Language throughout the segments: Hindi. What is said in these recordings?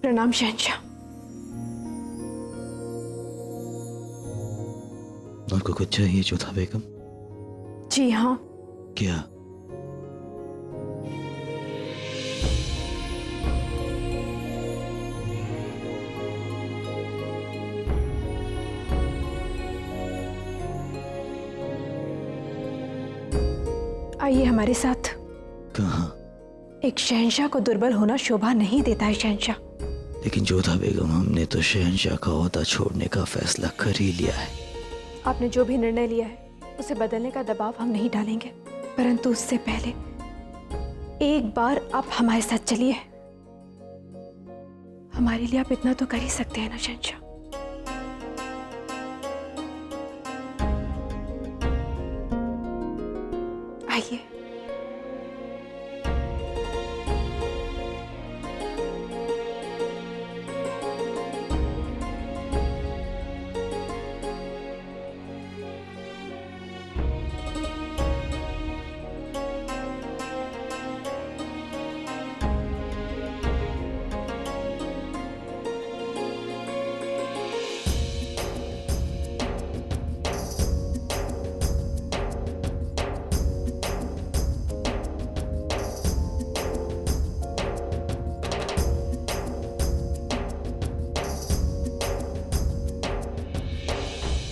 प्रणाम शहंशाह। आपको कुछ चाहिए जोधा बेगम? जी हाँ। क्या? आइए हमारे साथ। कहाँ? एक शहंशाह को दुर्बल होना शोभा नहीं देता है शहंशाह। लेकिन जोधा बेगम, हमने तो शहंशाह का ओहदा छोड़ने का फैसला कर ही लिया है। आपने जो भी निर्णय लिया है उसे बदलने का दबाव हम नहीं डालेंगे, परंतु उससे पहले एक बार आप हमारे साथ चलिए। हमारे लिए आप इतना तो कर ही सकते हैं ना शहंशाह। आइए।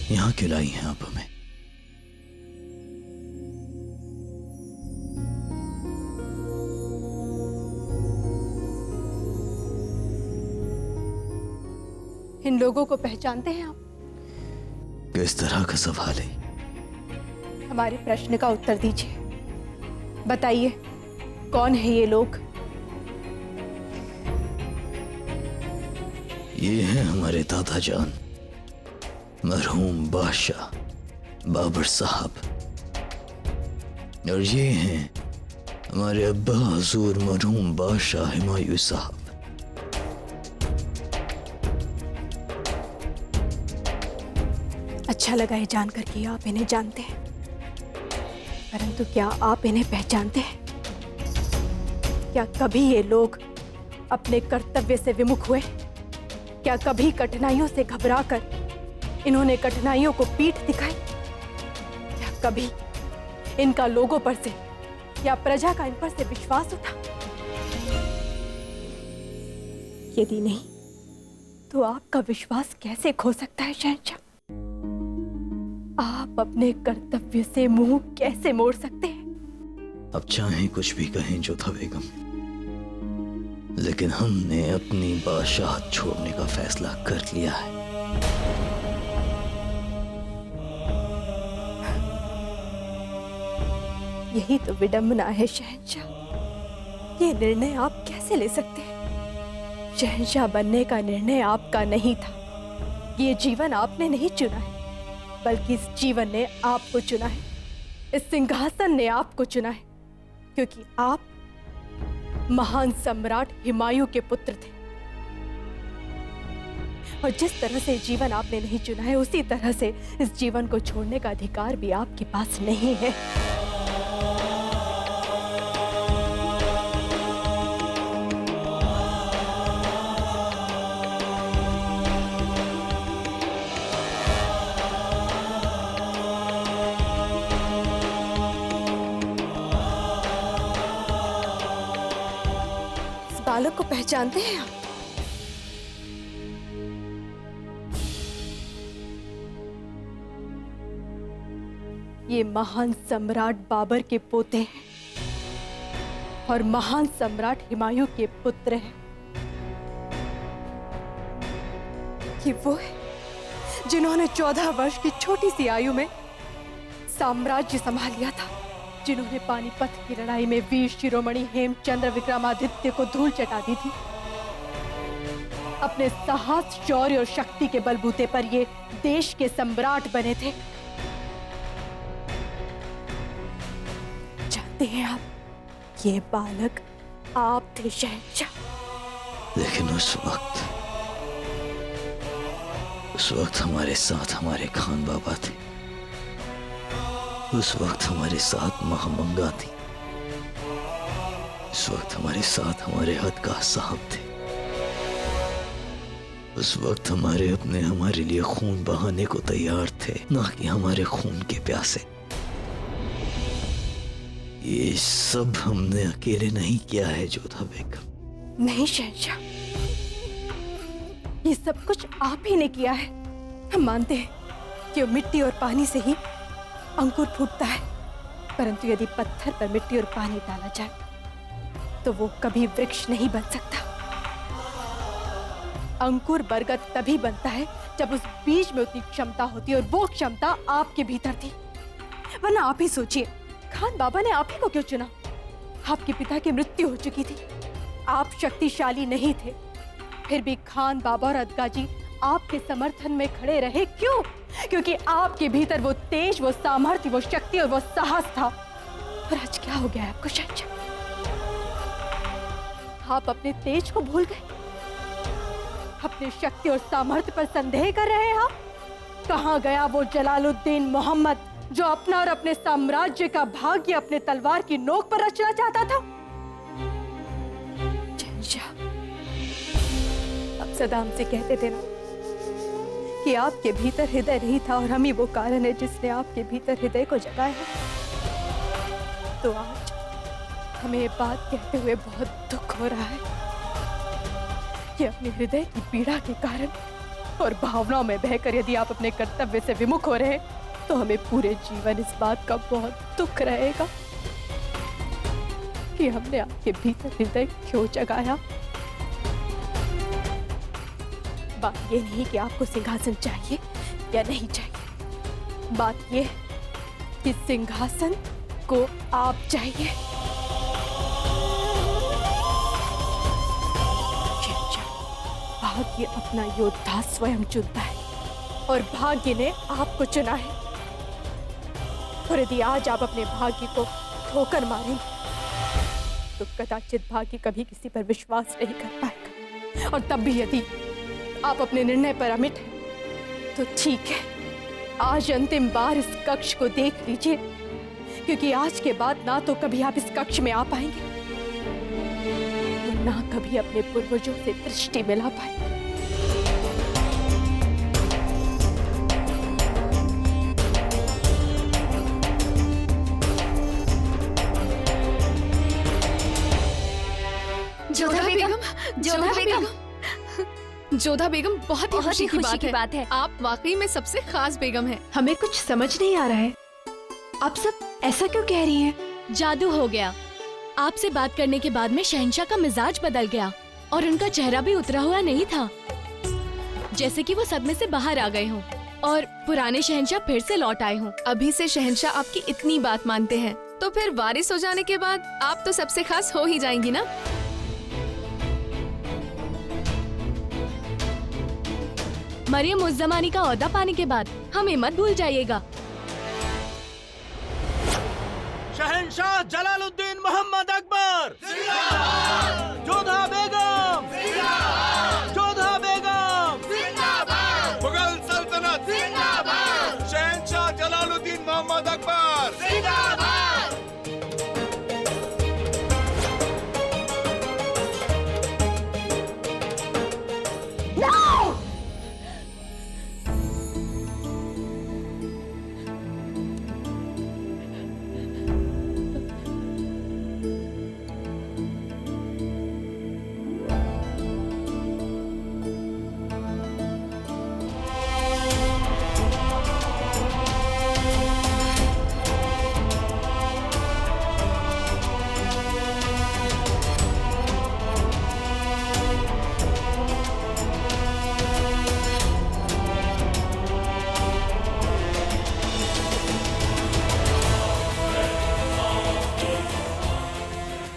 यहाँ क्यों लाई हैं आप हमें? इन लोगों को पहचानते हैं आप? किस तरह का सवाल है? हमारे प्रश्न का उत्तर दीजिए। बताइए, कौन है ये लोग? ये हैं हमारे दादा जान, मरहूम बादशाह बाबर साहब। और ये हैं हमारे अब्बा हजूर मरहूम बादशाह हुमायूं साहब। अच्छा लगा ये जानकर कि आप इन्हें जानते हैं, परंतु क्या आप इन्हें पहचानते हैं? क्या कभी ये लोग अपने कर्तव्य से विमुख हुए? क्या कभी कठिनाइयों से घबराकर इन्होंने कठिनाइयों को पीठ दिखाई? क्या कभी इनका लोगों पर से या प्रजा का इन पर से विश्वास उठा? यदि नहीं, तो आपका विश्वास कैसे खो सकता है शहंशाह? आप अपने कर्तव्य से मुंह कैसे मोड़ सकते हैं? अब चाहे कुछ भी कहें जोधा बेगम, लेकिन हमने अपनी बादशाहत छोड़ने का फैसला कर लिया है। यही तो विडंबना है शहंशाह। ये निर्णय आप कैसे ले सकते हैं? शहंशाह बनने का निर्णय आपका नहीं था। ये जीवन आपने नहीं चुना है, बल्कि इस जीवन ने आपको चुना है। इस सिंहासन ने आपको चुना है, क्योंकि आप महान सम्राट हुमायूं के पुत्र थे। और जिस तरह से जीवन आपने नहीं चुना है, उसी तरह से इस जीवन को छोड़ने का अधिकार भी आपके पास नहीं है। बालक को पहचानते हैं आप? ये महान सम्राट बाबर के पोते हैं और महान सम्राट हुमायूं के पुत्र हैं। ये वो है जिन्होंने 14 वर्ष की छोटी सी आयु में साम्राज्य संभाल लिया था, जिन्होंने पानीपत की लड़ाई में वीर शिरोमणि हेमचंद्र विक्रमादित्य को धूल चटा दी थी। अपने साहस, शौर्य और शक्ति के बलबूते पर ये देश के सम्राट बने थे। जानते हैं आप, ये बालक आप थे शहंशाह। लेकिन उस वक्त हमारे साथ हमारे खान बाबा थे। उस वक्त हमारे साथ महामंगा थी। उस वक्त हमारे साथ हमारे हदगाह साहब थे। उस वक्त हमारे अपने हमारे लिए खून बहाने को तैयार थे, ना कि हमारे खून के प्यासे। ये सब हमने अकेले नहीं किया है जोधा बेगम। नहीं शहंशाह, ये सब कुछ आप ही ने किया है। हम मानते हैं कि मिट्टी और पानी से ही अंकुर फूटता है, परंतु यदि पत्थर पर मिट्टी और पानी डाला जाए तो वो कभी वृक्ष नहीं बन सकता। अंकुर बरगद तभी बनता है जब उस बीज में उतनी क्षमता होती है, और वो क्षमता आपके भीतर थी। वरना आप ही सोचिए, खान बाबा ने आप ही को क्यों चुना? आपके पिता की मृत्यु हो चुकी थी, आप शक्तिशाली नहीं थे, फिर भी खान बाबा और अदगा जी आपके समर्थन में खड़े रहे। क्यों? क्योंकि आपके भीतर वो तेज, वो सामर्थ्य, वो शक्ति और वो साहस था। और आज क्या हो गया है आपको शहंशाह? आप अपने तेज को भूल गए, अपनी शक्ति और सामर्थ्य पर संदेह कर रहे हैं आप? कहां गया वो जलालुद्दीन मोहम्मद जो अपना और अपने साम्राज्य का भाग्य अपने तलवार की नोक पर रचना चाहता था? शहंशाह, आप सदा हमसे कहते थे ना कि आपके भीतर हृदय नहीं था, और हम ही वो कारण है जिसने आपके भीतर हृदय को जगाया है। तो आज हमें ये बात कहते हुए बहुत दुख हो रहा है कि अपने हृदय की पीड़ा के कारण और भावनाओं में बहकर यदि आप अपने कर्तव्य से विमुख हो रहे हैं, तो हमें पूरे जीवन इस बात का बहुत दुख रहेगा कि हमने आपके भीतर हृदय क्यों जगाया। बात ये नहीं कि आपको सिंहासन चाहिए या नहीं चाहिए, बात ये कि सिंहासन को आप चाहिए। भाग्य अपना योद्धा स्वयं चुनता है, और भाग्य ने आपको चुना है। और यदि आज आप अपने भाग्य को ठोकर मारेंगे तो कदाचित भाग्य कभी किसी पर विश्वास नहीं कर पाएगा। और तब भी यदि आप अपने निर्णय पर अमिट हैं तो ठीक है, आज अंतिम बार इस कक्ष को देख लीजिए, क्योंकि आज के बाद ना तो कभी आप इस कक्ष में आ पाएंगे, ना कभी अपने पूर्वजों से दृष्टि मिला पाएंगे। जोधा बेगम, जोधा बेगम, जोधा बेगम, बहुत ही खुशी की बात है। आप वाकई में सबसे खास बेगम हैं। हमें कुछ समझ नहीं आ रहा है, आप सब ऐसा क्यों कह रही हैं? जादू हो गया। आपसे बात करने के बाद में शहंशाह का मिजाज बदल गया, और उनका चेहरा भी उतरा हुआ नहीं था, जैसे कि वो सदमे से बाहर आ गए हों और पुराने शहंशाह फिर से लौट आए हों। अभी से शहंशाह आपकी इतनी बात मानते हैं, तो फिर वारिस हो जाने के बाद आप तो सबसे खास हो ही जाएंगी ना। मरियम उस जमाने का ओहदा पाने के बाद हमें मत भूल जाइएगा। शहंशाह जलालुद्दीन मोहम्मद अकबर, जोधा बेगम, जोधा बेगम, मुगल सल्तनत, शहंशाह जलालुद्दीन मोहम्मद अकबर।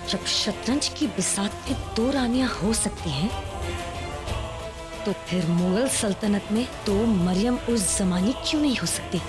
जब शतरंज की बिसात में दो रानियां हो सकती हैं, तो फिर मुगल सल्तनत में दो मरियम उस जमानी क्यों नहीं हो सकती?